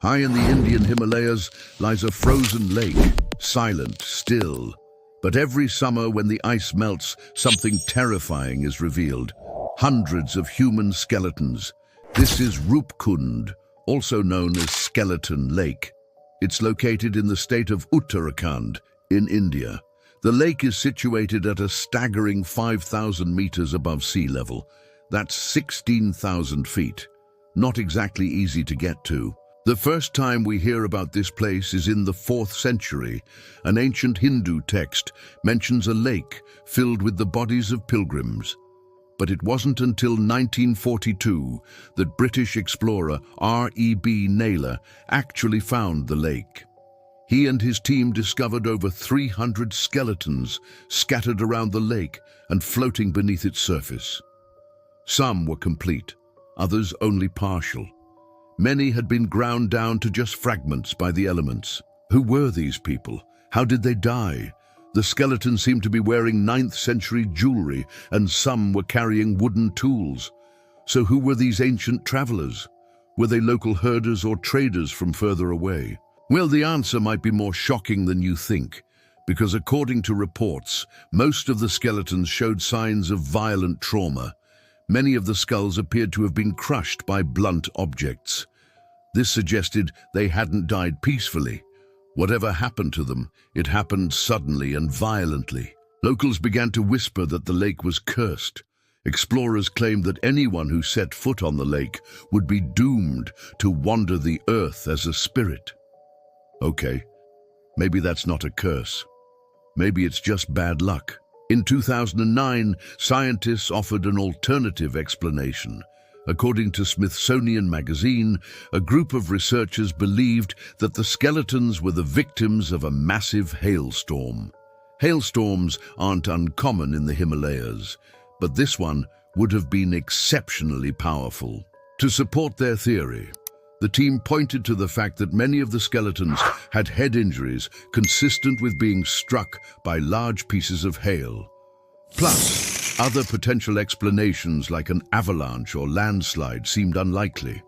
High in the Indian Himalayas lies a frozen lake, silent, still. But every summer when the ice melts, something terrifying is revealed. Hundreds of human skeletons. This is Roopkund, also known as Skeleton Lake. It's located in the state of Uttarakhand, in India. The lake is situated at a staggering 5,000 meters above sea level. That's 16,000 feet. Not exactly easy to get to. The first time we hear about this place is in the 4th century. An ancient Hindu text mentions a lake filled with the bodies of pilgrims. But it wasn't until 1942 that British explorer R.E.B. Naylor actually found the lake. He and his team discovered over 300 skeletons scattered around the lake and floating beneath its surface. Some were complete, others only partial. Many had been ground down to just fragments by the elements. Who were these people? How did they die? The skeletons seemed to be wearing 9th century jewelry, and some were carrying wooden tools. So who were these ancient travelers? Were they local herders or traders from further away? Well, the answer might be more shocking than you think, because according to reports, most of the skeletons showed signs of violent trauma. Many of the skulls appeared to have been crushed by blunt objects. This suggested they hadn't died peacefully. Whatever happened to them, it happened suddenly and violently. Locals began to whisper that the lake was cursed. Explorers claimed that anyone who set foot on the lake would be doomed to wander the earth as a spirit. Okay, maybe that's not a curse. Maybe it's just bad luck. In 2009, scientists offered an alternative explanation. According to Smithsonian Magazine, a group of researchers believed that the skeletons were the victims of a massive hailstorm. Hailstorms aren't uncommon in the Himalayas, but this one would have been exceptionally powerful. To support their theory, the team pointed to the fact that many of the skeletons had head injuries consistent with being struck by large pieces of hail. Plus, other potential explanations like an avalanche or landslide seemed unlikely.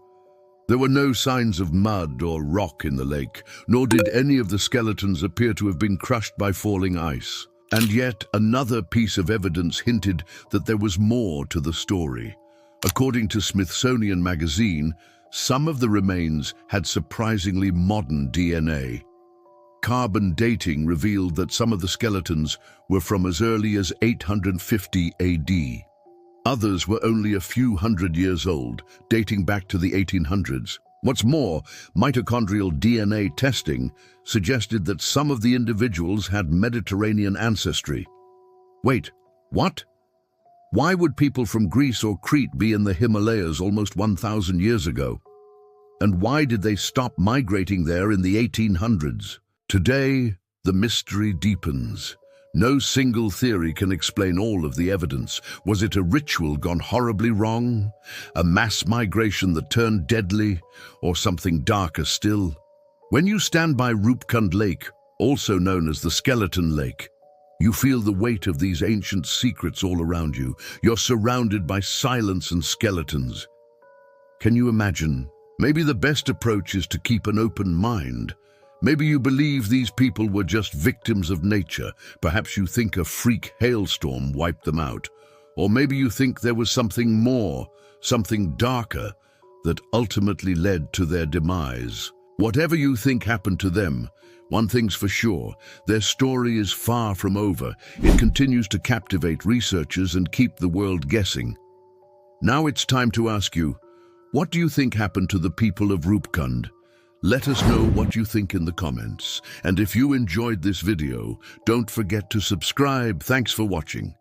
There were no signs of mud or rock in the lake, nor did any of the skeletons appear to have been crushed by falling ice. And yet, another piece of evidence hinted that there was more to the story. According to Smithsonian Magazine, some of the remains had surprisingly modern DNA. Carbon dating revealed that some of the skeletons were from as early as 850 AD. Others were only a few hundred years old, dating back to the 1800s. What's more, mitochondrial DNA testing suggested that some of the individuals had Mediterranean ancestry. Wait, what? Why would people from Greece or Crete be in the Himalayas almost 1,000 years ago? And why did they stop migrating there in the 1800s? Today, the mystery deepens. No single theory can explain all of the evidence. Was it a ritual gone horribly wrong? A mass migration that turned deadly? Or something darker still? When you stand by Roopkund Lake, also known as the Skeleton Lake, you feel the weight of these ancient secrets all around you. You're surrounded by silence and skeletons. Can you imagine? Maybe the best approach is to keep an open mind. Maybe you believe these people were just victims of nature. Perhaps you think a freak hailstorm wiped them out. Or maybe you think there was something more, something darker, that ultimately led to their demise. Whatever you think happened to them, one thing's for sure, their story is far from over. It continues to captivate researchers and keep the world guessing. Now it's time to ask you, what do you think happened to the people of Roopkund? Let us know what you think in the comments. And if you enjoyed this video, don't forget to subscribe. Thanks for watching.